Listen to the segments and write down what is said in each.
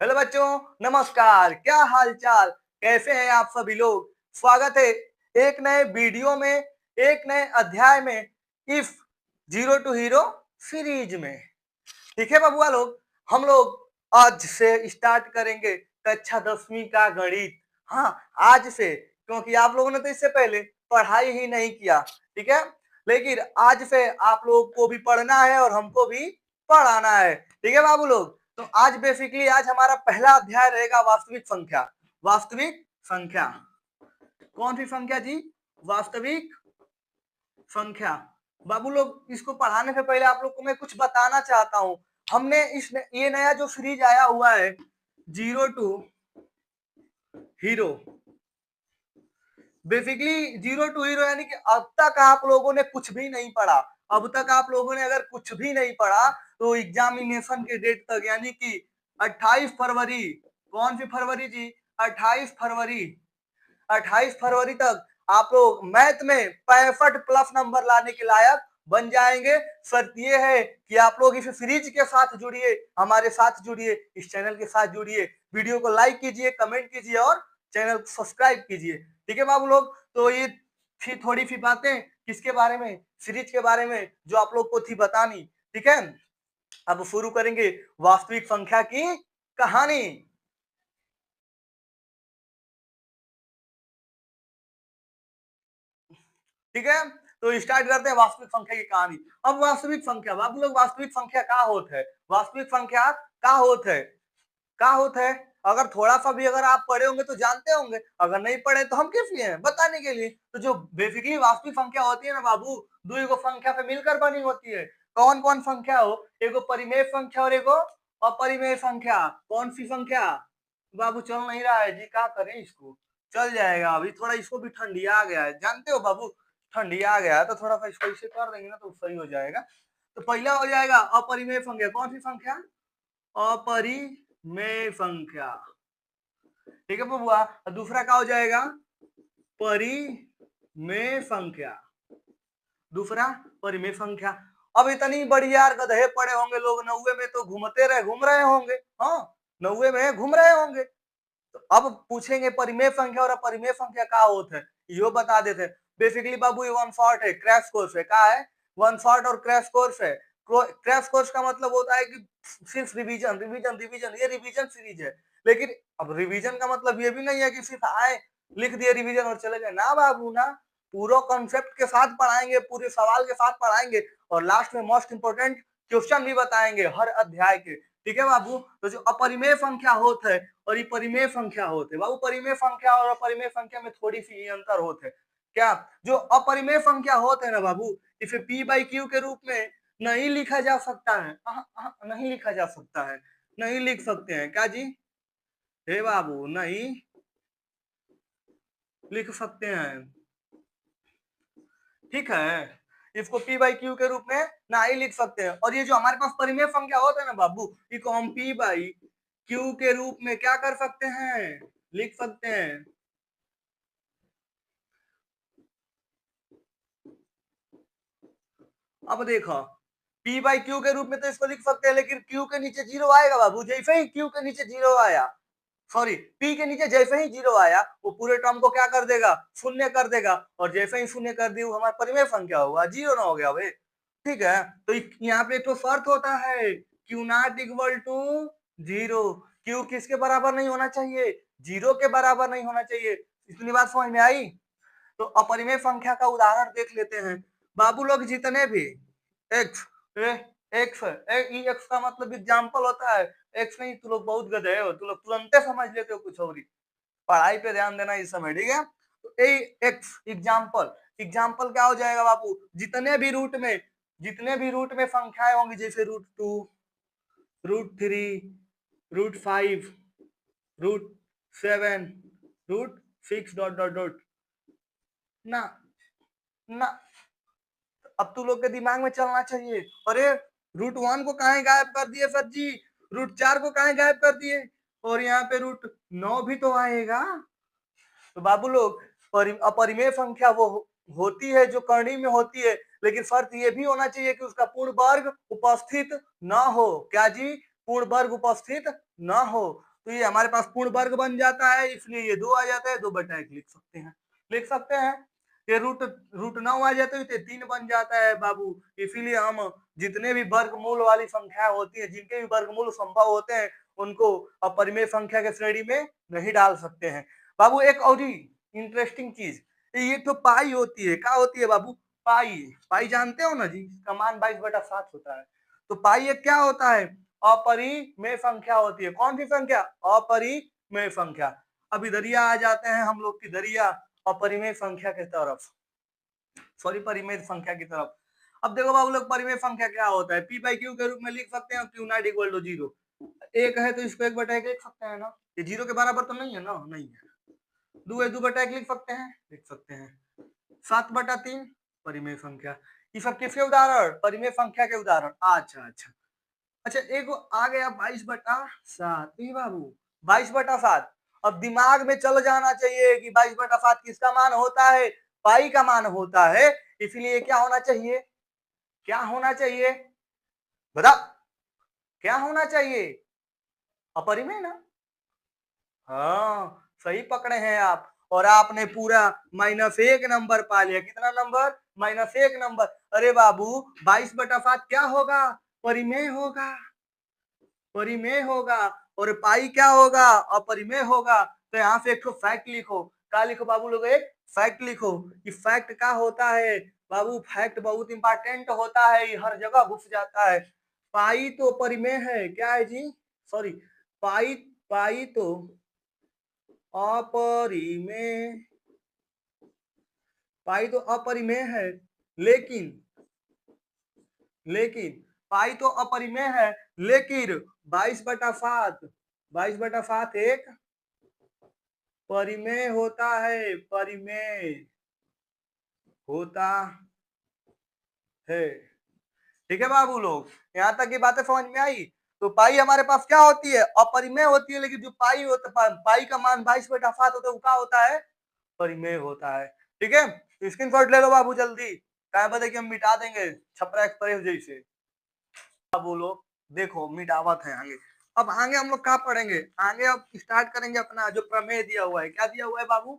Hello बच्चों, नमस्कार। क्या हाल चाल, कैसे हैं आप सभी लोग। स्वागत है एक नए वीडियो में, एक नए अध्याय में, if zero to hero series में। ठीक है बबुआ लोग, हम लोग आज से स्टार्ट करेंगे कक्षा 10वीं का गणित। हाँ, आज से, क्योंकि आप लोगों ने तो इससे पहले पढ़ाई ही नहीं किया। ठीक है, लेकिन आज से आप लोग को भी पढ़ना है और हमको भी पढ़ाना है। ठीक है बाबू लोग, तो आज बेसिकली आज हमारा पहला अध्याय रहेगा वास्तविक संख्या। वास्तविक संख्या, कौन सी संख्या जी? वास्तविक संख्या। बाबू लोग, इसको पढ़ाने से पहले आप लोग को मैं कुछ बताना चाहता हूं। हमने ये नया जो सीरीज आया हुआ है zero to hero, basically zero to hero, यानी कि अब तक आप लोगों ने कुछ भी नहीं पढ़ा। अब तक आप लोगों ने अगर कुछ भी नहीं पढ़ा तो एग्जामिनेशन के डेट तक, यानी कि 28 फरवरी, कौन सी फरवरी जी? 28 फरवरी, 28 फरवरी तक आप लोग मैथ में 65 प्लस नंबर लाने के लायक बन जाएंगे। शर्त ये है कि आप लोग इस सीरीज के साथ जुड़िए, हमारे साथ जुड़िए, इस चैनल के साथ जुड़िए, वीडियो को लाइक कीजिए, कमेंट कीजिए और चैनल को सब्सक्राइब कीजिए। ठीक है बाबू लोग, तो ये थी थोड़ी सी बातें किसके बारे में, सीरीज के बारे में, जो आप लोग को थी बतानी। ठीक है, अब शुरू करेंगे वास्तविक संख्या की कहानी। ठीक है, तो स्टार्ट करते हैं वास्तविक संख्या की कहानी। अब वास्तविक संख्या, बाबू लोग, वास्तविक संख्या क्या होता है? वास्तविक संख्या क्या होता है? क्या होता है? अगर थोड़ा सा भी अगर आप पढ़े होंगे तो जानते होंगे, अगर नहीं पढ़े तो हम किस लिए हैं? बताने के लिए। तो जो बेसिकली वास्तविक संख्या होती है ना बाबू, दो को संख्या पे मिलकर बनी होती है। कौन कौन संख्या हो? एगो परिमेय संख्या और एगो अपरिमेय संख्या। कौन सी संख्या? बाबू चल नहीं रहा है जी, क्या करें इसको? चल जाएगा, अभी थोड़ा इसको भी ठंडी आ गया है, जानते हो बाबू, ठंडी आ गया है तो थोड़ा सा इसको इसे कर देंगे ना तो सही हो जाएगा। तो पहला हो जाएगा अपरिमेय संख्या। कौन सी संख्या? अपरिमेय संख्या। ठीक है बबुआ, दूसरा क्या हो जाएगा? परिमेय संख्या। दूसरा परिमेय संख्या। अब इतनी बड़ी यार गधे पड़े होंगे लोग, 90 में तो घूम रहे होंगे। हाँ, 90 में घूम रहे होंगे। तो अब पूछेंगे परिमेय संख्या और अपरिमेय संख्या क्या होता है, यो बता देते। बेसिकली बाबू ये वन शॉट है, क्रैश कोर्स है। क्या है? वन शॉट और क्रैश कोर्स है। क्रैश कोर्स का मतलब होता है कि सिर्फ रिवीजन रिवीजन रिवीजन, ये रिवीजन सीरीज है। लेकिन अब रिवीजन का मतलब ये भी नहीं है कि सिर्फ आए, लिख दिए रिवीजन और चले गए। ना बाबू ना, पूरा कॉन्सेप्ट के साथ पढ़ाएंगे, पूरे सवाल के साथ पढ़ाएंगे और लास्ट में मोस्ट इंपोर्टेंट क्वेश्चन भी बताएंगे हर अध्याय के। ठीक है बाबू, तो जो अपरिमेय संख्या होता है और ये परिमेय संख्या होते हैं बाबू, परिमेय संख्या और अपरिमेय संख्या में थोड़ी सी अंतर होते हैं। क्या? जो अपरिमेय संख्या होते हैं ना बाबू, इसे पी बाई क्यू के रूप में नहीं लिखा जा सकता है। नहीं लिखा जा सकता है, नहीं लिख सकते हैं। क्या जी? हे बाबू, नहीं लिख सकते हैं। ठीक है, इसको पी बाई क्यू के रूप में ना ही लिख सकते हैं। और ये जो हमारे पास परिमेय संख्या होता है ना बाबू, इसको हम पी बाई क्यू के रूप में क्या कर सकते हैं? लिख सकते हैं। अब देखो, पी बाई क्यू के रूप में तो इसको लिख सकते हैं, लेकिन क्यू के नीचे जीरो आएगा बाबू। जैसे ही क्यू के नीचे जीरो आया, सॉरी, पी के नीचे जैसे ही जीरो आया, वो पूरे टर्म को क्या कर देगा? शून्य कर देगा। और जैसे ही शून्य कर दी, वो हमारा परिमेय संख्या होगा, जीरो ना हो गया भाई। ठीक है, तो यहाँ पे तो शर्त होता है, Q not equal to zero. Q किसके बराबर नहीं होना चाहिए? जीरो के बराबर नहीं होना चाहिए। इतनी बात समझ में आई? तो अपरिमेय संख्या का उदाहरण देख लेते हैं बाबू लोग। जितने भी एक्स, एक्स एक्स का मतलब एग्जाम्पल होता है। एक्स नहीं, तू लोग बहुत गधे हो, तू लोग तुरंते समझ लेते हो कुछ और ही। पढ़ाई पे ध्यान देना इस समय, ठीक है। तो ए एक्स एग्जाम्पल, एग्जाम्पल क्या हो जाएगा बाबू? जितने भी रूट में संख्याएं होंगी, जैसे root 2, root 3, root 5, root 7, root 6 dot dot dot ना ना। अब तू लोग के दिमाग में चलना चाहिए, अरे रूट 1 को कहा गायब कर दिए सर जी, रूट 4 को कहा गायब कर दिए, और यहाँ पे रूट 9 भी तो आएगा। तो बाबू लोग, अपरिमेय संख्या वो होती है जो करनी में होती है, लेकिन शर्त ये भी होना चाहिए कि उसका पूर्ण वर्ग उपस्थित ना हो। क्या जी? पूर्ण वर्ग उपस्थित ना हो। तो ये हमारे पास पूर्ण वर्ग बन जाता है, इसलिए ये 2 आ जाता है, 2/1 लिख सकते हैं, लिख सकते हैं। ये रूट 9 आ जाता है तो 3 बन जाता है बाबू। इसीलिए हम जितने भी वर्गमूल वाली संख्या होती है, जिनके भी वर्गमूल संभव होते हैं, उनको अपरिमेय संख्या के श्रेणी में नहीं डाल सकते हैं बाबू। एक और इंटरेस्टिंग चीज, ये तो पाई होती है, क्या होती है बाबू? पाई। पाई जानते हो ना जी, इसका मान 22/7 होता है। तो पाई एक क्या होता है? अपरिमेय संख्या होती है। कौन सी संख्या? अपरिमेय संख्या। अब इधरिया आ जाते हैं हम लोग की दरिया अपरिमेय संख्या की तरफ, सॉरी परिमेय संख्या की तरफ। अब देखो बाबू लोग, परिमेय संख्या क्या होता है? पी बाई क्यू के रूप में लिख सकते हैं, क्यू नॉट इक्वल टू 0। एक है तो इसको 1/1 लिख सकते हैं ना, ये 0 के बराबर तो नहीं है ना, नहीं है। 2 है, 2/1 लिख सकते हैं, लिख सकते हैं। 7/3 परिमेय संख्या। ये सब किसके उदाहरण? परिमेय संख्या के उदाहरण। अच्छा अच्छा अच्छा, एक आ गया 22/7। बाबू 22/7, अब दिमाग में चल जाना चाहिए कि 22/7 किसका मान होता है? पाई का मान होता है। इसलिए क्या होना चाहिए? क्या होना चाहिए? बता, क्या होना चाहिए? अपरिमेय ना? हाँ, सही पकड़े हैं आप। और आपने पूरा -1 नंबर पा लिया। कितना नंबर? -1 नंबर। अरे बाबू 22/7 क्या होगा? परिमेय होगा, परिमेय होगा। और पाई क्या होगा? अपरिमेय होगा। तो यहाँ से एक तो फैक्ट लिखो। क्या लिखो बाबू लोग? एक फैक्ट लिखो। ये फैक्ट क्या होता है बाबू? फैक्ट बहुत इंपॉर्टेंट होता है, ये हर जगह घुस जाता है। पाई तो परिमेय है, क्या है जी? सॉरी, पाई पाई तो अपरिमेय, पाई तो अपरिमेय है, लेकिन लेकिन पाई तो अपरिमेय है, लेकिन 22/7, 22/7 एक परिमेय होता है, परिमेय होता है। ठीक है बाबू लोग, यहाँ तक की बातें समझ में आई? तो पाई हमारे पास क्या होती है? अपरिमेय होती है, लेकिन जो पाई होता, पाई का मान 22/7 होता है, वो क्या होता है? परिमेय होता है। ठीक है, स्क्रीनशॉट ले लो बाबू जल्दी, क्या बता कि हम मिटा देंगे छपरा एक्सप्रेस जैसे। बाबू लोग देखो, मिटावत है आगे। अब आगे हम लोग क्या पढ़ेंगे? आगे अब स्टार्ट करेंगे अपना जो प्रमेय दिया हुआ है। क्या दिया हुआ है बाबू?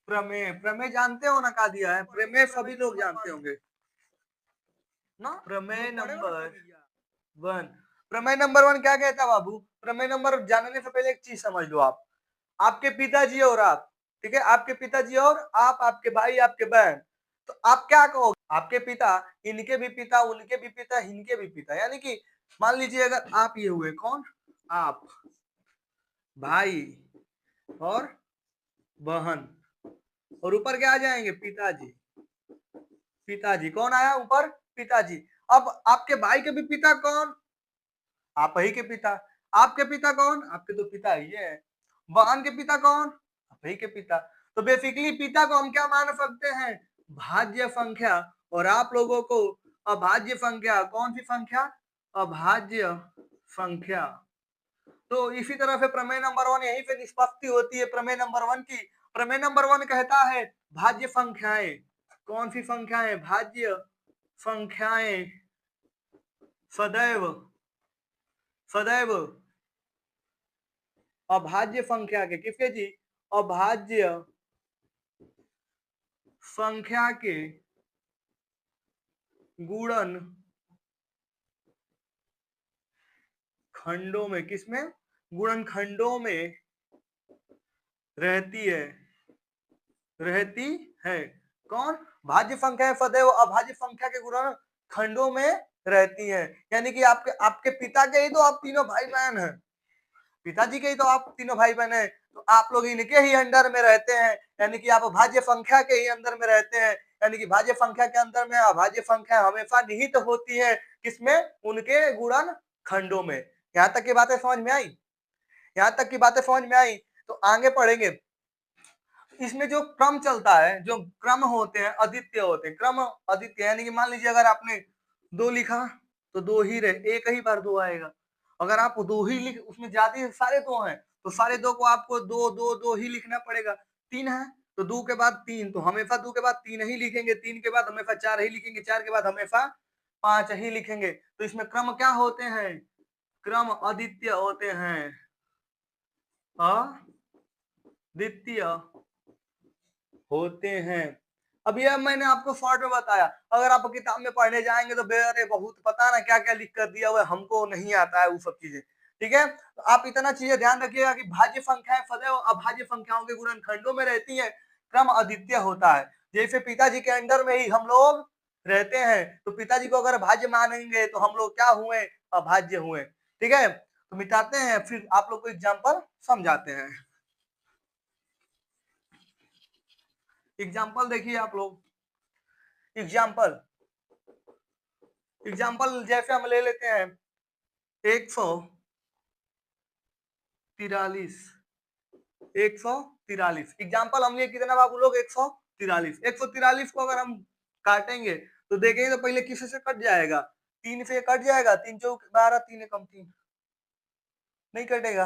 प्रमेय। प्रमेय जानते हो ना क्या दिया है? प्रमेय सभी लोग जानते होंगे ना। प्रमेय नंबर 1, प्रमेय नंबर 1 क्या कहता है बाबू? प्रमेय नंबर जानने से पहले एक चीज समझ लो आप। आपके पिताजी और आप, ठीक है, आपके पिताजी और आप, आपके भाई, आपके बहन, तो आप क्या कहोगे? आपके पिता, इनके भी पिता, उनके भी पिता, इनके भी पिता, यानी कि मान लीजिए अगर आप ये हुए, कौन? आप, भाई और बहन, और ऊपर क्या आ जाएंगे? पिताजी। पिताजी कौन आया ऊपर? पिताजी। अब आपके भाई के भी पिता कौन? आप ही के पिता। आपके पिता कौन? आपके तो पिता ही है। बहन के पिता कौन? आप ही के पिता। तो बेसिकली पिता को हम क्या मान सकते हैं? भाज्य संख्या। और आप लोगों को अभाज्य संख्या, कौन सी संख्या? अभाज्य संख्या। तो इसी तरह से प्रमेय नंबर 1 यहीं पे निष्पत्ति होती है प्रमेय नंबर 1 की। प्रमेय नंबर 1 कहता है भाज्य संख्याएं। कौन सी संख्याएं? भाज्य संख्याएं सदैव सदैव अभाज्य संख्या के, किसके जी? अभाज्य संख्या के गुणन खंडों में, किसमें? गुणन खंडों में रहती है, रहती है। कौन? भाज्य संख्या सदैव अभाज्य संख्या के गुणन खंडों में रहती है। यानी कि आपके आपके पिता के ही तो आप तीनों भाई बहन हैं, पिताजी के ही तो आप तीनों भाई बहन हैं, तो आप लोग इनके ही अंडर में रहते हैं, यानी कि आप भाज्य संख्या के ही अंदर में रहते हैं। यानी कि भाज्य संख्या के अंदर में अभाज्य संख्या हमेशा निहित होती है, किसमें? उनके गुणन खंडों में। यहाँ तक की बातें समझ में आई? यहाँ तक की बातें समझ में आई? तो आगे पढ़ेंगे। इसमें जो क्रम चलता है, जो क्रम होते हैं अद्वितीय होते हैं। क्रम अद्वितीय यानी कि मान लीजिए अगर आपने 2 लिखा तो 2 ही रहे, एक ही बार 2 आएगा। अगर आप 2 ही लिख, उसमें ज्यादा सारे 2 हैं तो सारे 2 को आपको 2 2 2 ही लिखना पड़ेगा। 3 है तो 2 के बाद 3, तो हमेशा 2 के बाद 3 ही लिखेंगे। 3 के बाद हमेशा 4 ही लिखेंगे। 4 के बाद हमेशा 5 ही लिखेंगे। तो इसमें क्रम क्या होते हैं? क्रम अद्वितीय होते हैं। अद्वितीय होते हैं। अब यह मैंने आपको शॉर्ट में बताया, अगर आप किताब में पढ़ने जाएंगे तो अरे बहुत पता ना क्या क्या लिख कर दिया हुआ है, हमको नहीं आता है वो सब चीजें। ठीक है, तो आप इतना चीजें ध्यान रखिएगा कि भाज्य संख्याएं सदैव अभाज्य संख्याओं के गुणनखंडों में रहती हैं, क्रम अद्वितीय होता है। जैसे पिताजी के अंडर में ही हम लोग रहते हैं, तो पिताजी को अगर भाज्य मानेंगे तो हम लोग क्या हुए, अभाज्य हुए। ठीक है, तो मिटाते हैं, फिर आप लोग को एग्जाम्पल समझाते हैं। एग्जाम्पल देखिए आप लोग, एग्जाम्पल जैसे हम ले लेते हैं 143 एग्जाम्पल हम लिए कितना बाबू लोग, 143 को अगर हम काटेंगे तो देखेंगे तो पहले किसी से कट जाएगा, 3 से कट जाएगा, 3 चौक 12, 3 कम 3 नहीं कटेगा,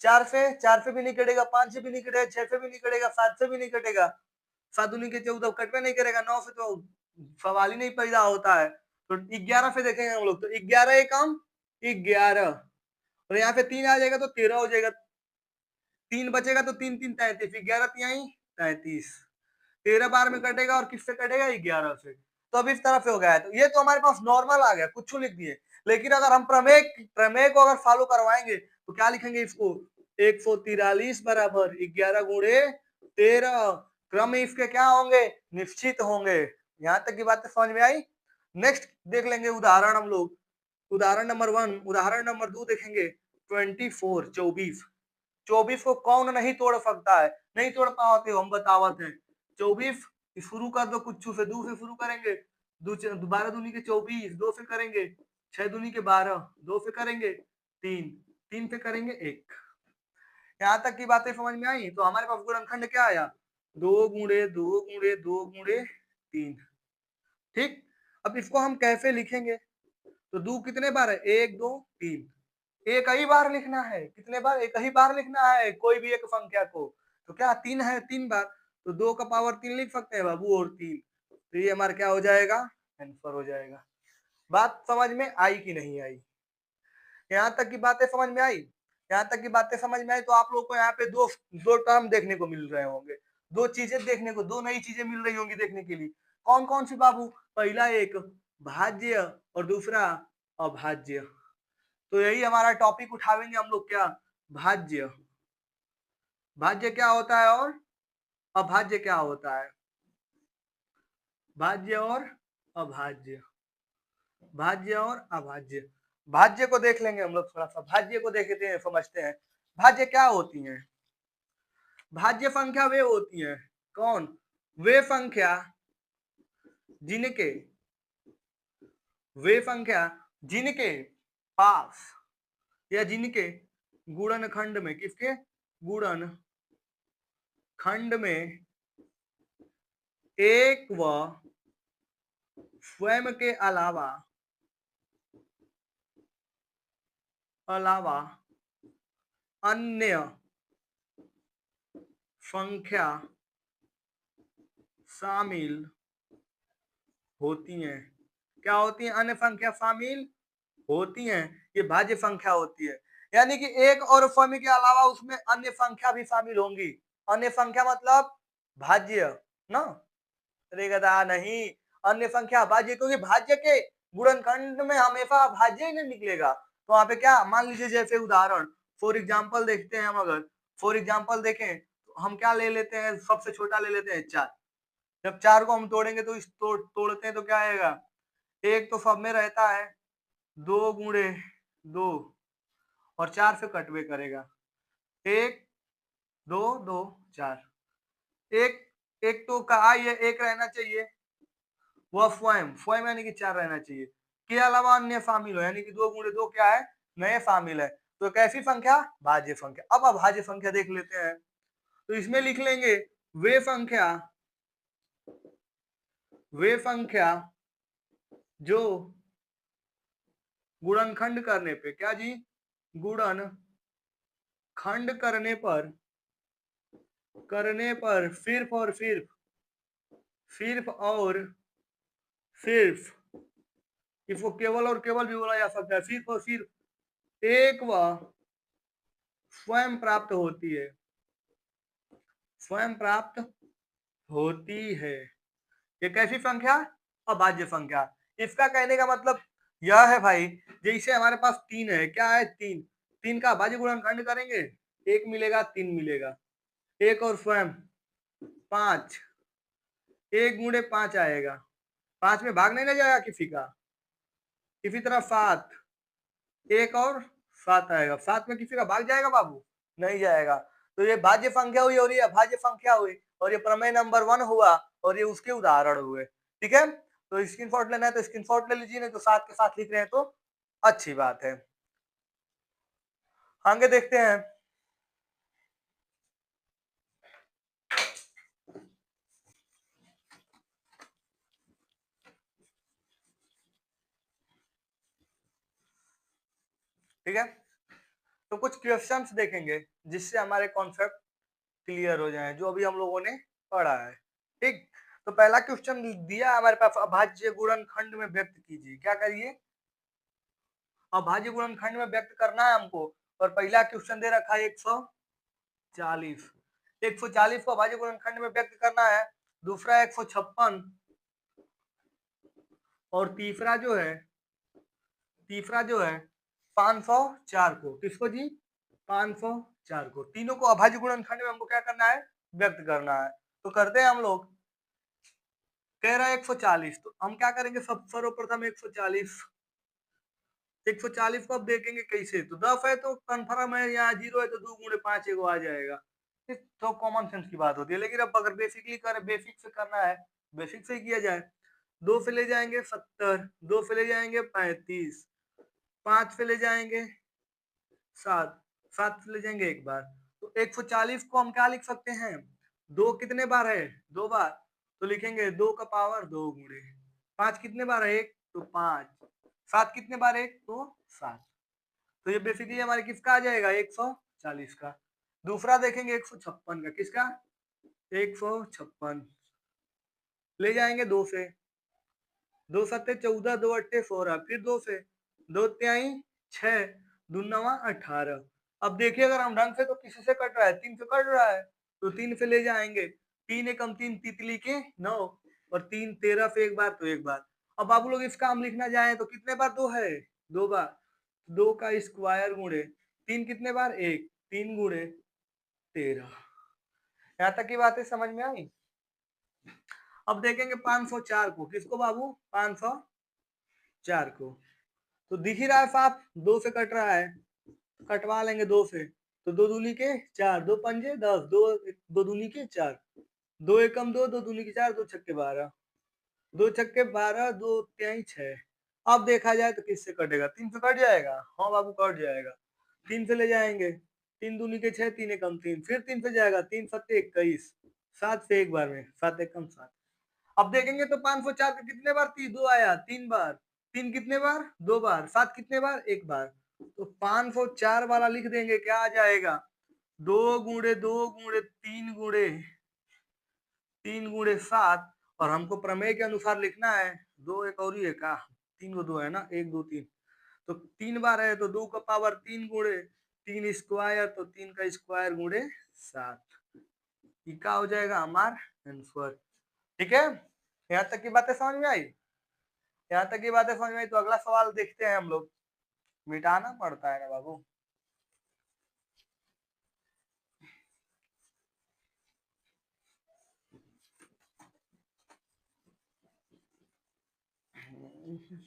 4 से भी नहीं कटेगा, 5 से भी नहीं कटेगा, 6 से भी नहीं कटेगा, 7 से भी नहीं कटेगा, 7 दूनी के 14 कटवे नहीं करेगा, 9 से तो सवाल ही नहीं पैदा होता है। तो 11 से देखेंगे हम लोग, तो 11 एकम 11, और यहाँ पे 3 आ जाएगा तो 13 हो जाएगा, 3 बचेगा तो 3 3 33, 11 तिहाई 33, 13 बार में कटेगा और किससे कटेगा, 11 से। तो अब इस तरह से हो गया है, तो ये तो हमारे पास नॉर्मल आ गया, कुछ लिख दिए। लेकिन अगर हम प्रमेय को अगर फॉलो करवाएंगे तो क्या लिखेंगे इसको, 143 बराबर 11 गुणे 13, क्रम इसके क्या होंगे, निश्चित होंगे। यहां तक की बात समझ में आई। नेक्स्ट देख लेंगे उदाहरण हम लोग, उदाहरण नंबर 1, उदाहरण नंबर 2 देखेंगे 24 24 को कौन नहीं तोड़ सकता है, नहीं तोड़ पाते हो, हम बतावत हैं। 24 शुरू कर दो कुछ से, 2 से शुरू करेंगे, 12 दूनी के 24, 2 से करेंगे, 6 दूनी के 12, 2 से करेंगे, 3 3 से करेंगे 1। यहाँ तक की बातें समझ में आई। तो हमारे पास गुणनखंड क्या आया, 2 गुणे 2 गुणे 2 गुणे 3। ठीक, अब इसको हम कैसे लिखेंगे, तो 2 कितने बार है, 1 2 3, एक ही बार लिखना है, कितने बार, एक ही बार लिखना है कोई भी एक संख्या को, तो क्या 3 है, 3 बार, तो 2 का पावर 3 लिख सकते हैं बाबू, और 3, तो ये हमारा क्या हो जाएगा, आंसर हो जाएगा। बात समझ में आई कि नहीं आई, यहाँ तक की बातें समझ में आई। यहाँ तक की बातें समझ में आई तो आप लोग को यहाँ पे दो टर्म देखने को मिल रहे होंगे, दो चीजें देखने को, दो नई चीजें मिल रही होंगी देखने के लिए। कौन कौन सी बाबू, पहला एक भाज्य और दूसरा अभाज्य। तो यही हमारा टॉपिक उठावेंगे हम लोग, क्या, भाज्य, भाज्य क्या होता है और अभाज्य क्या होता है, भाज्य और अभाज्य, भाज्य और अभाज्य। भाज्य को देख लेंगे हम लोग, थोड़ा सा भाज्य को देखते हैं, समझते हैं भाज्य क्या होती है। भाज्य संख्या वे होती है, कौन, वे संख्या जिनके, वे संख्या जिनके पास या जिनके गुणनखंड में, किसके गुणन खंड में एक व स्वयं के अलावा अन्य संख्या शामिल होती हैं। क्या होती हैं, अन्य संख्या शामिल होती हैं, ये भाज्य संख्या होती है। यानी कि एक और स्वयं के अलावा उसमें अन्य संख्या भी शामिल होंगी। अन्य संख्या मतलब भाज्य ना, अरे गधा नहीं, अन्य संख्या भाज्य, क्योंकि भाज्य के गुणनखंड में हमेशा भाज्य ही नहीं निकलेगा। तो वहां पे क्या, मान लीजिए जैसे उदाहरण फॉर एग्जांपल देखते हैं हम, अगर फॉर एग्जांपल देखें तो हम क्या ले लेते हैं, सबसे छोटा ले लेते हैं 4। जब 4 को हम तोड़ेंगे तो तोड़ते हैं तो क्या आएगा, एक तो सब में रहता है, 2 गुणे 2 और 4 से कटवे करेगा, 1 2 2 4, एक एक तो कहा ये एक रहना चाहिए, वह स्वयं स्वयं यानी कि 4 रहना चाहिए, के अलावा अन्य शामिल हो, यानी कि 2 गुणे 2 क्या है, नए शामिल है। तो कैसी संख्या, भाज्य संख्या। अब अभाज्य संख्या देख लेते हैं, तो इसमें लिख लेंगे वे संख्या जो गुणनखंड करने पे, क्या जी, गुणन खंड करने पर सिर्फ और सिर्फ इसको केवल और केवल भी बोला जा सकता है, सिर्फ और सिर्फ एक व स्वयं प्राप्त होती है, स्वयं प्राप्त होती है। ये कैसी संख्या? अभाज्य संख्या। इसका कहने का मतलब यह है भाई, जैसे हमारे पास 3 है, क्या है 3, 3 का अभाज्य गुणनखंड करेंगे 1 मिलेगा, 3 मिलेगा, 1 और स्वयं 5, 1 गुणे 5 आएगा, 5 में भाग नहीं ना जाएगा किसी का। इसी तरह 7, 1 और 7 आएगा, 7 में किसी का भाग जाएगा बाबू? नहीं जाएगा। तो ये भाज्य संख्या हुई और ये अभाज्य संख्या हुई, और ये प्रमेय नंबर 1 हुआ, और ये उसके उदाहरण हुए। ठीक है, तो स्क्रीनशॉट लेना है तो स्क्रीनशॉट ले लीजिए, नहीं तो साथ के साथ लिख रहे हैं तो अच्छी बात है। आगे देखते हैं। ठीक है, तो कुछ क्वेश्चंस देखेंगे जिससे हमारे कॉन्सेप्ट क्लियर हो जाए, जो अभी हम लोगों ने पढ़ा है। ठीक, तो पहला क्वेश्चन दिया हमारे पास, अभाज्य गुणनखंड में व्यक्त कीजिए। क्या करिए? अभाज्य गुणनखंड में व्यक्त करना है हमको, और पहला क्वेश्चन दे रखा है 140, 140 को अभाज्य गुणनखंड में व्यक्त करना है। दूसरा 156, और तीसरा जो है 504 को, किसको जी? 504 को। तीनों को अभाज्य गुणनखंड में हमको क्या करना है? व्यक्त करना है। तो करते हैं हम लोग। कह रहा है 140, तो हम क्या करेंगे? सब सर्वप्रथम 140 को अब देखेंगे कैसे। तो 10 है तो कन्फर्म है, यहाँ 0 है तो 2 गुणे 5 एगो आ जाएगा। तो कॉमन सेंस की बात होती है, लेकिन अब अगर बेसिकली करें, बेसिक से करना है, बेसिक से ही किया जाए। 2 से ले जाएंगे 70, 2 से ले जाएंगे 35, 5 से ले जाएंगे 7, 7 से ले जाएंगे एक बार। तो 140 को हम क्या लिख सकते हैं? 2 कितने बार है? 2 बार। तो लिखेंगे 2 का पावर 2 गुणे 5 कितने बार है? 1, तो 5। 7 कितने बार? 1, तो 7। तो ये बेसिकली हमारे किसका आ जाएगा? 140 का। दूसरा देखेंगे 156 का, किसका? 156 ले जाएंगे 2 से, 2 सत्ते 14, 2 अट्ठे 16, फिर 2 से, 2 त्याई 6, 2 नवा 18। अब देखिए अगर हम ढंग से, तो किसी से कट रहा है? 3 से कट रहा है, तो 3 से ले जाएंगे। 3 एकम 3 तितली के 9, और 3 13 से एक बार तो एक बार। अब आप लोग इसका हम लिखना चाहें तो कितने बार 2 है? 2 बार। 2 का स्क्वायर गुणे 3 कितने बार? 1, 3 गुणे 13। यहाँ तक की बातें समझ में आई? अब देखेंगे 504 को, किसको बाबू? 504 को। तो दिख ही रहा है साफ, 2 से कट रहा है, कटवा लेंगे 2 से। तो 2 दूनी के 4, 2 पंजे 10, 2 दूनी के 4, 2 एकम 2, 2 दूनी के 4, 2 छक्के 12, 2 छक्के 12, 2 त्याई 6। अब देखा जाए तो किससे कटेगा? 3 से कट जाएगा। हाँ बाबू कट जाएगा। 3 से ले जाएंगे, 3 दूनी के 6, 3 एकम 3, फिर 3 से जाएगा, 3 सत्ते 21, 7 से एक बार में, 7 एकम 7। अब देखेंगे तो 504 का कितने बार 2 आया? 3 बार। 3 कितने बार? 2 बार। 7 कितने बार? एक बार। तो 504 वाला लिख देंगे, क्या आ जाएगा? 2 गुणे 2 गुणे 3 गुणे 7, और हमको प्रमेय के अनुसार लिखना है 2 एक और ही है का, 3 को 2 है ना, 1 2 3, तो 3 बार है तो 2 का पावर 3 गुणे 3 स्क्वायर, तो 3 का स्क्वायर गुणे 7। ये क्या हो जाएगा हमारा आंसर? ठीक है, यहाँ तक की बातें समझ में आई? यहाँ तक की बातें समझ में आई तो अगला सवाल देखते हैं हम लोग। मिटाना पड़ता है ना बाबू।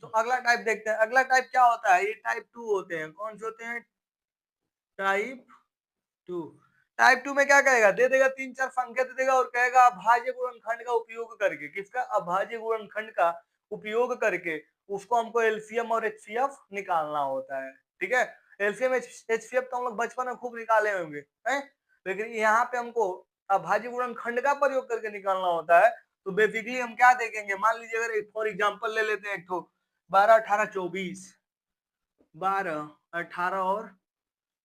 तो अगला टाइप देखते हैं। अगला टाइप क्या होता है? ये टाइप 2 होते हैं। कौन से होते हैं? टाइप 2। टाइप 2 में क्या कहेगा? दे देगा 3 4 संख्या दे देगा, और कहेगा अभाज्य गुणनखंड का उपयोग करके। किसका? अभाज्य गुणनखंड का उपयोग करके उसको हमको एलसीएम और एचसीएफ निकालना होता है। ठीक है, एलसीएम एचसीएफ तो हम लोग बचपन में खूब निकाले होंगे, हैं? लेकिन यहाँ पे हमको अभाज्य गुणनखंड का प्रयोग करके निकालना होता है। तो बेसिकली हम क्या देखेंगे? मान लीजिए अगर फॉर एग्जांपल ले लेते हैं एक तो 12 18 24, 12 18 और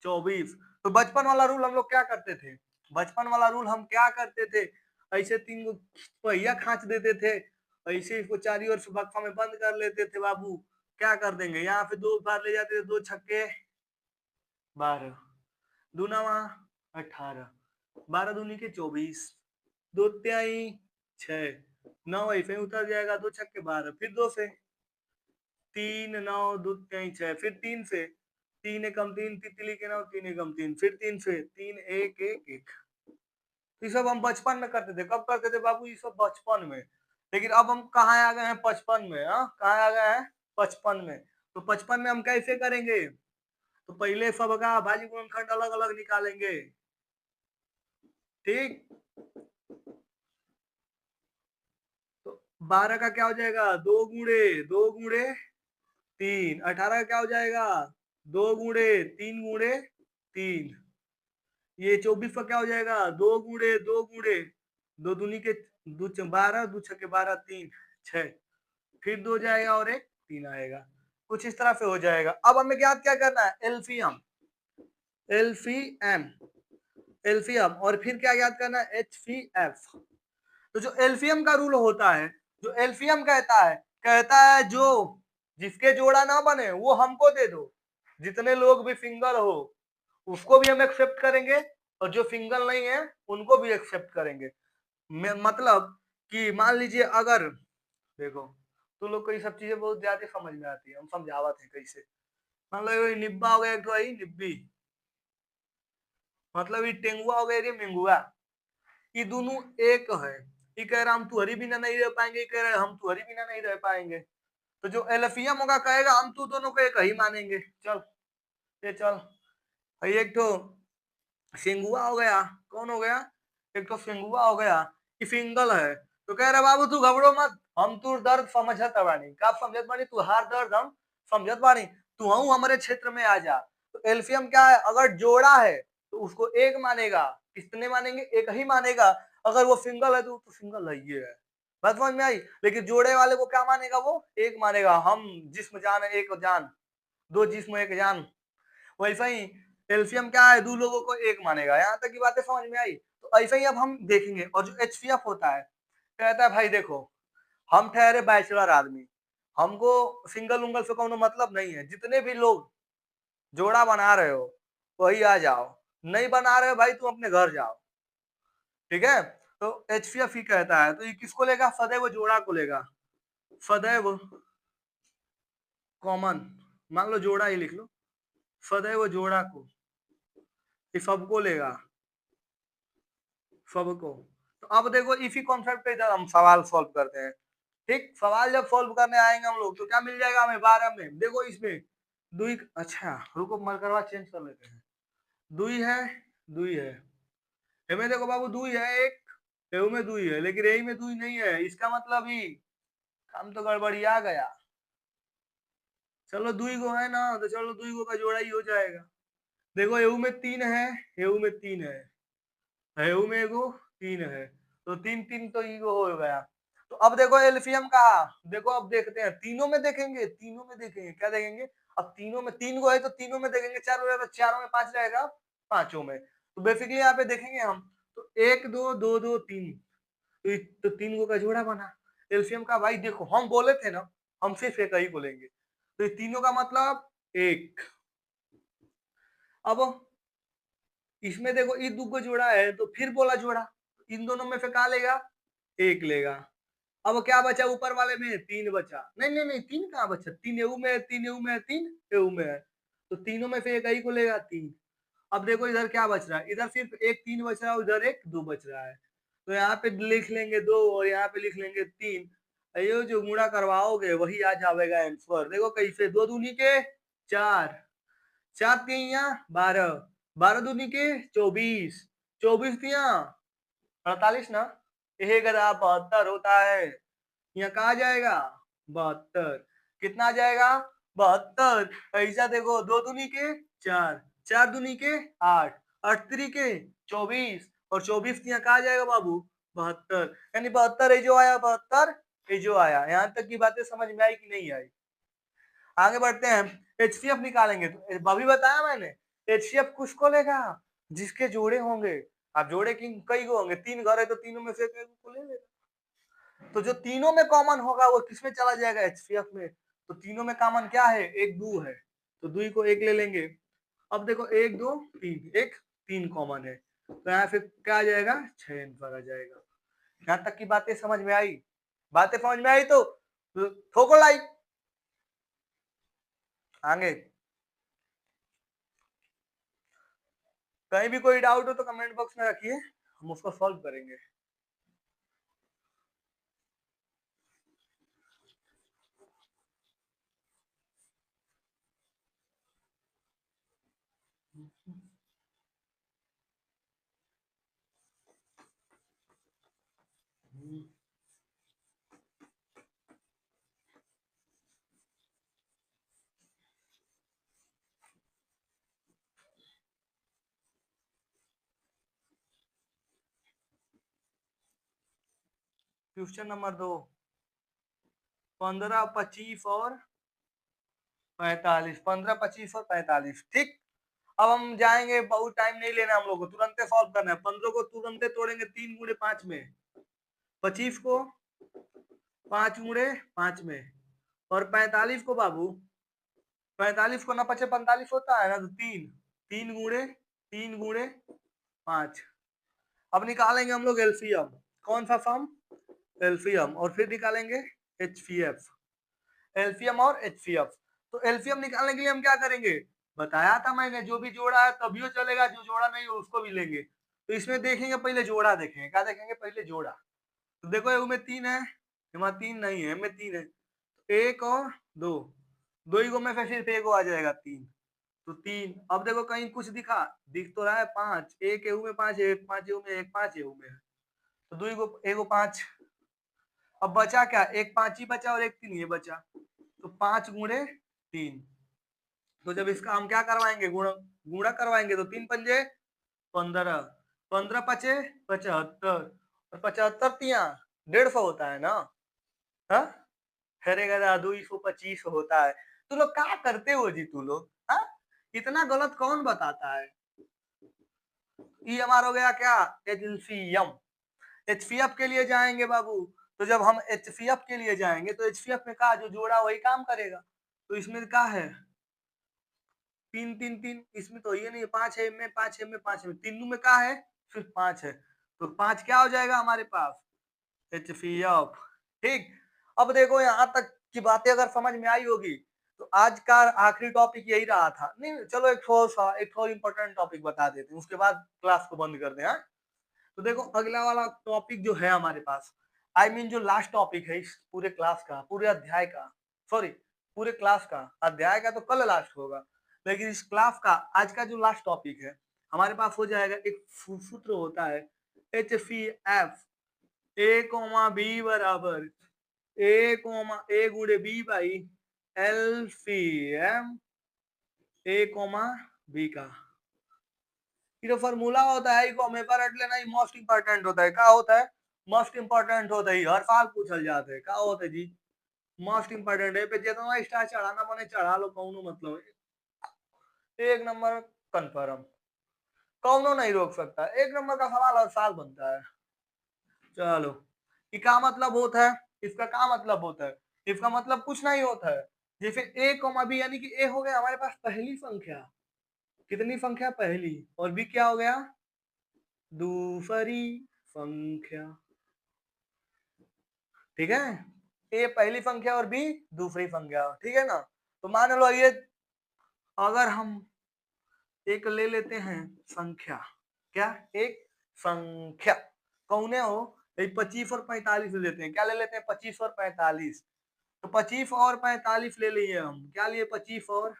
24। तो बचपन वाला रूल हम लोग क्या करते थे? बचपन वाला रूल हम क्या करते थे? ऐसे 3 पहिया खांच देते थे, ऐसे इसको चारी ओर से बक्सा में बंद कर लेते थे बाबू। क्या कर देंगे? यहाँ पे 2 बार ले जाते थे, 2 छक्के 12, दूनावा 18, 12 दूनी के 24, दो त्याई 6, 9 ऐसे ही उतर जाएगा, 2 छक्के 12, फिर 2 से 3, 9 2 त्याई 6, फिर 3 से 3 एकम 3, तितली के 9, 3 एकम 3, फिर 3 से 3 1 1 1। तो ये सब हम बचपन में करते थे। कब करते थे बाबू? ये सब बचपन में। लेकिन अब हम कहाँ आ गए हैं? 55 में। हाँ, कहाँ आ गए हैं? 55 में। तो 55 में हम कैसे करेंगे? तो पहले सबका भाज्य गुणनखंड अलग अलग निकालेंगे, ठीक। तो 12 का क्या हो जाएगा? 2 गुणे 3। 18 का क्या हो जाएगा? 2 गुणे 3 गुणे 3। ये 24 का क्या हो जाएगा? 2 गुणे 2 गुणे 2 दूनी के 12, 2 छक्के 12, 3 6, फिर 2 जाएगा और एक 3 आएगा। कुछ इस तरह से हो जाएगा। अब हमें ज्ञात क्या करना है? एलसीएम। एलसीएम एलसीएम और फिर क्या याद करना है? एचसीएफ। तो जो एलसीएम का रूल होता है, जो एलसीएम कहता है जो जिसके जोड़ा ना बने वो हमको दे दो। जितने लोग भी सिंगल हो उसको भी हम एक्सेप्ट करेंगे और जो सिंगल नहीं है उनको भी एक्सेप्ट करेंगे। मतलब कि मान लीजिए अगर देखो तो लोग को ये सब चीजें बहुत ज्यादा समझ में आती है, हम समझावत है कैसे। मान लो ये निब्बा हो गया, एक तो आई निब्बी, मतलब ये टेंगुआ हो गया, ये मेंगुआ। ये दोनों एक है। ये कह रहा हम तुहरी बिना नहीं रह पाएंगे, ये कह रहे हम तुहरी बिना नहीं रह पाएंगे। तो जो एलएफएम होगा कहेगा हम तू दोनों को एक ही मानेंगे। चल ये चल। एक तो सिंगुआ हो गया, कौन हो गया? एक तो सिंगुआ हो गया, ये सिंगल है। तो कह रहा बाबू तू घबरो मत, हम तू दर्द समझत बानी। का समझत बानी? तू हार दर्द हम समझत बानी, तू हमारे क्षेत्र में आ जा। तो एल्फियम क्या है? अगर जोड़ा है तो उसको एक मानेगा। कितने मानेंगे? एक ही मानेगा। अगर वो सिंगल है तो सिंगल है, ये है। बात समझ में आई? लेकिन जोड़े वाले को क्या मानेगा? वो एक मानेगा। हम जिस्म जान एक जान, दो जिस्म एक जान। वैसा ही एल्सियम क्या है? दो लोगों को एक मानेगा। यहाँ तक की बातें समझ में आई? तो ऐसा ही अब हम देखेंगे। और जो एचसीएफ होता है कहता है भाई देखो हम ठहरे बैचलर आदमी, हमको सिंगल उंगल से कोनो मतलब नहीं है। जितने भी लोग जोड़ा बना रहे हो वही आ जाओ, नहीं बना रहे हो भाई तुम अपने घर जाओ, ठीक है। तो एचसीएफ ही कहता है। तो ये किसको लेगा? सदैव जोड़ा को लेगा। सदैव कॉमन, मान लो जोड़ा ही लिख लो, सदैव जोड़ा को, ये सबको लेगा, सबको। तो अब देखो इसी कॉन्सेप्ट पे इधर हम सवाल सॉल्व करते हैं, ठीक। सवाल जब सॉल्व करने आएंगे हम लोग तो क्या मिल जाएगा हमें? 12 में देखो इसमें दुई, अच्छा रुको मरकरवा चेंज कर लेते हैं। दुई है, दुई है, इनमें देखो बाबू दुई है एक, एहू में दुई है, लेकिन यही में दुई नहीं है। इसका मतलब ही काम तो गड़बड़िया गया। चलो दुई गो है ना, तो चलो दुई गो का जोड़ा ही हो जाएगा। देखो एहू में 3 है, एहू में 3 है, एहू में एगो 3 है, तो 3 3 तो ईगो हो गया। तो अब देखो एल्फियम का, देखो अब देखते हैं तीनों में देखेंगे, तीनों में देखेंगे क्या देखेंगे? अब तीनों में 3 गो है तो तीनों में देखेंगे, 4 रहेगा तो चारों में, 5 रहेगा पांचों में। तो बेसिकली यहाँ पे देखेंगे हम तो 1 2 2 2 3, तो 3 गो का जोड़ा बना एल्फियम का। भाई देखो हम बोले थे ना हम सिर्फ एक ही बोलेंगे, तो ये तीनों का मतलब एक। अब इसमें देखो ये दो को जोड़ा है तो फिर बोला जोड़ा, इन दोनों में से क्या लेगा? एक लेगा। अब क्या बचा ऊपर वाले में? 3 बचा। नहीं नहीं नहीं 3 कहाँ बचा? 3 एऊ में है, 3 एऊ में है, 3 एऊ में है, तो तीनों में से एक ही को लेगा 3। अब देखो इधर क्या बच रहा है? इधर सिर्फ एक 3 बच रहा है, उधर एक 2 बच रहा है। तो यहाँ पे लिख लेंगे 2 और यहाँ पे लिख लेंगे 3। ये जो गुणा करवाओगे वही आ जाएगा आंसर। देखो कैसे, 2 दूनी के 4, 4 तिया 12, 12 दूनी के 24, 24 तिया 48 ना, एक 72 होता है। यहाँ कहा जाएगा 72। कितना आ जाएगा? 72। ऐसा देखो 2 दूनी के 4, 4 दूनी के 8, 8 तिरी के 24 और 24 यहाँ कहा जाएगा बाबू 72। यानी 72 ये जो आया, 72 ये जो आया। यहाँ तक की बातें समझ में आई कि नहीं आई? आगे बढ़ते हैं, एचसीएफ निकालेंगे। तो अभी बताया मैंने एचसीएफ किसको लेगा? जिसके जोड़े होंगे। अब जोड़े कई गो होंगे? 3 घर है तो तीनों में से एक को ले लेगा। तो जो तीनों में कॉमन होगा वो किसमें चला जाएगा? एचसीएफ में। तो तीनों में कॉमन क्या है? एक दो है, तो दुई को एक ले लेंगे। अब देखो 1 2 3, एक 3 कॉमन है, तो यहाँ फिर क्या आ जाएगा, 6 आंसर आ जाएगा। यहाँ तक की बातें समझ में आई? बातें समझ में आई तो ठोको लाइक। आगे कहीं भी कोई डाउट हो तो कमेंट बॉक्स में रखिए, हम उसको सॉल्व करेंगे। क्वेश्चन नंबर 2, 15 25 और 45, 15 25 और 45, ठीक। अब हम जाएंगे, बहुत टाइम नहीं लेना हम लोग को, तुरंत सॉल्व करना है। 15 को तुरंत तोड़ेंगे 3 गुणे 5 में, 25 को 5 गुणे 5 में, और 45 को बाबू, 45 को ना 5 45 होता है ना, तो 3 गुणे 5। अब निकालेंगे हम लोग एलसीएम, कौन सा फॉर्म, एलसीएम, और फिर निकालेंगे एचसीएफ, एलसीएम और एचसीएफ। तो एलसीएम निकालने के लिए हम क्या करेंगे, बताया था मैंने, जो भी जोड़ा है तभी चलेगा, जो जोड़ा नहीं हो उसको भी लेंगे। तो इसमें देखेंगे, पहले जोड़ा देखेंगे, क्या देखेंगे, पहले जोड़ा। तो देखो ये में 3 है, यहाँ 3 नहीं है, में 3 है, तो 1 और 2, 2 ही में फिर एक आ जाएगा 3, तो 3। अब देखो कहीं कुछ दिख तो रहा है 5, एक एहू में 5 है, 5 एहू में, एक 5 एहू में है, तो 2 एगो 5। अब बचा क्या, एक 5 ही बचा और एक 3 ये बचा, तो 5 गुणे 3। तो जब इसका हम क्या करवाएंगे, गुणा करवाएंगे, तो 3 पंजे 15, 15 पचे 75, और 75 तिया 150 होता है ना, हाँ, खरेगा 225 होता है। तू लोग क्या करते हो जी, तू लोग, हाँ, इतना गलत कौन बताता है। ये हमारा हो गया क्या, एचसीएम। एचसीएफ के लिए जाएंगे बाबू, तो जब हम एचसीएफ के लिए जाएंगे तो एचसीएफ में का जो जोड़ा वही काम करेगा, तो इसमें क्या है 3 3 3, इसमें तो ये नहीं है, 5 है में, 5 है में, 5 है में, तीनों में क्या है, सिर्फ 5 है, तो 5 क्या हो जाएगा हमारे पास, एचसीएफ, ठीक। अब देखो यहाँ तक की बातें अगर समझ में आई होगी, तो आज का आखिरी टॉपिक यही रहा था। नहीं चलो एक और इम्पोर्टेंट टॉपिक बता देते हैं, उसके बाद क्लास को बंद कर दें। हाँ, तो देखो अगला वाला टॉपिक जो है हमारे पास, I mean जो लास्ट टॉपिक है इस पूरे क्लास का, पूरे अध्याय का, सॉरी पूरे क्लास का, अध्याय का तो कल लास्ट होगा, लेकिन इस क्लास का आज का जो लास्ट टॉपिक है हमारे पास हो जाएगा, एक सूत्र होता है HCF, ए कोमा बी बराबर ए गुणे B by LCM A comma B का। ये जो फॉर्मूला होता है इसको हमेशा रट लेना, ये मोस्ट इंपॉर्टेंट होता है। क्या होता है, मोस्ट इंपॉर्टेंट होता है, हर साल पूछल जाते हैं। क्या होता है जी, मोस्ट इंपॉर्टेंट है, पे जितना स्टार चढ़ाना बने चढ़ा लो, कौनो मतलब है। एक नंबर कंफर्म, कौनो नहीं रोक सकता, एक नंबर का सवाल हर साल बनता है। चलो, ये क्या मतलब होता है, इसका क्या मतलब होता है, इसका मतलब कुछ नहीं होता है, जैसे ए कोमा बी, यानी कि ए हो गया हमारे पास पहली संख्या, कितनी संख्या, पहली, और बी क्या हो गया, दूसरी संख्या, ठीक है। ए पहली संख्या और बी दूसरी संख्या, ठीक है ना। तो मान लो ये, अगर हम एक ले लेते हैं संख्या, क्या, एक संख्या, कौन हो, 25 और 45 ले लेते हैं, क्या ले लेते हैं, 25 और 45, तो 25 और 45 ले लिए हम, क्या लिए, 25 और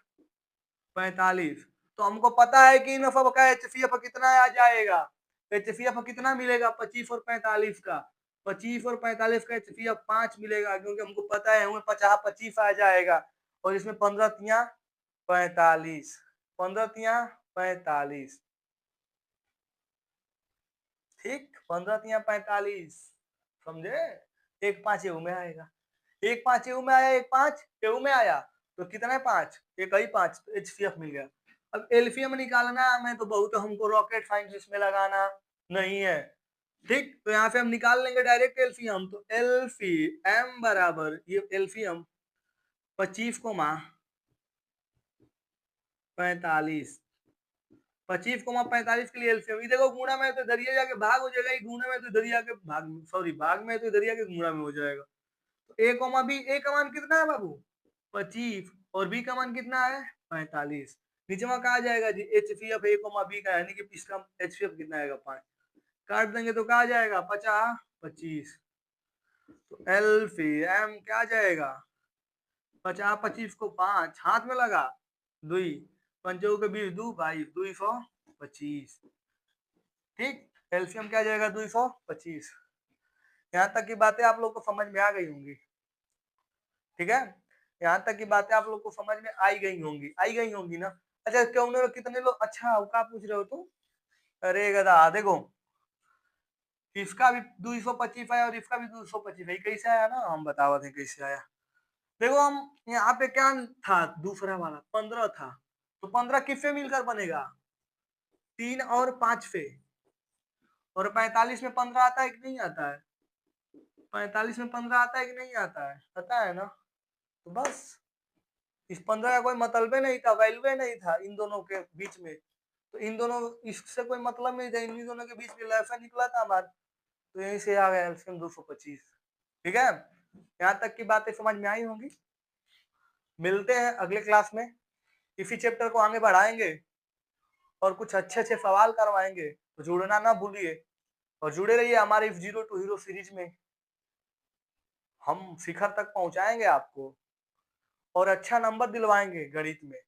45, तो हमको पता है कि इन सब का एचसीएफ कितना आ जाएगा, एचसीएफ कितना मिलेगा 25 और 45 का, 25 और 45 का एचसीएफ 5 मिलेगा, क्योंकि हमको पता है हमें 50 25 आ जाएगा, और इसमें 15 तिया 45, 15 तिया 45, ठीक, 15 तिया 45, समझे। एक 5 एहू में आएगा, एक 5 एहू में आया, एक 5 एहू में आया, तो कितना है 5, एक ही 5, तो एचसीएफ मिल गया। अब एलसीएम निकालना है हमें, तो बहुत हमको रॉकेट साइंस इसमें लगाना नहीं है, ठीक। तो यहाँ से हम निकाल लेंगे डायरेक्ट एलसीएम, तो एलसीएम बराबर, ये एलसीएम 25 को 45, 25,45 के लिए एलसीएम देखो, गुणा में तो इधर ही जाके भाग हो जाएगा, गुणा में तो इधर ही आके भाग, सॉरी भाग में तो इधर ही आके गुणा में हो जाएगा। तो ए कॉमा बी, ए का मान कितना है बाबू 25 और बी का मान कितना है 45। नीचे में कहा जाएगा जी एचसीएफ ए कॉमा बी का, यानी कि इसका एचसीएफ कितना आएगा 5। काट देंगे तो कहा जाएगा 50 25। तो एलसीएम क्या जाएगा 50 25 को 5 हाथ में लगा, 2 पंचों के 20 2 22 225। ठीक, एलसीएम क्या जाएगा 225। यहाँ तक की बातें आप लोग को समझ में आ गई होंगी। ठीक है, यहाँ तक की बातें आप लोग को समझ में आई गई होंगी ना। अच्छा क्यों कितने लोग, अच्छा क्या पूछ रहे हो तुम? अरे गधा देखो, इसका भी 225 आया और इसका भी 225 है, कैसे आया ना, हम बता थे कैसे आया। देखो हम यहाँ पे क्या था, दूसरा वाला 15 था, तो 15 किससे मिलकर बनेगा 3 और 5 से, और 45 में 15 आता है कि नहीं आता है, 45 में 15 आता है कि नहीं आता है, आता है ना। तो बस इस 15 का कोई मतलब ही नहीं था, वैल्यू नहीं था इन दोनों के बीच में, तो इन दोनों इससे कोई मतलब नहीं था, इन दोनों के बीच में लैसा निकला था हमारा, तो यहीं से आ गया एलसीएम 225। ठीक है, यहाँ तक की बातें समझ में आई होंगी। मिलते हैं अगले क्लास में, इसी चैप्टर को आगे बढ़ाएंगे और कुछ अच्छे अच्छे सवाल करवाएंगे, तो जुड़ना ना भूलिए और जुड़े रहिए हमारे if zero to hero series में। हम शिखर तक पहुंचाएंगे आपको और अच्छा नंबर दिलवाएंगे गणित में।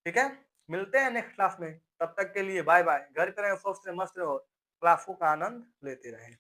ठीक है, मिलते हैं नेक्स्ट क्लास में, तब तक के लिए बाय बाय। घर पे रहें, स्वस्थ रहें, मस्त रहो, क्लासों का आनंद लेते रहें।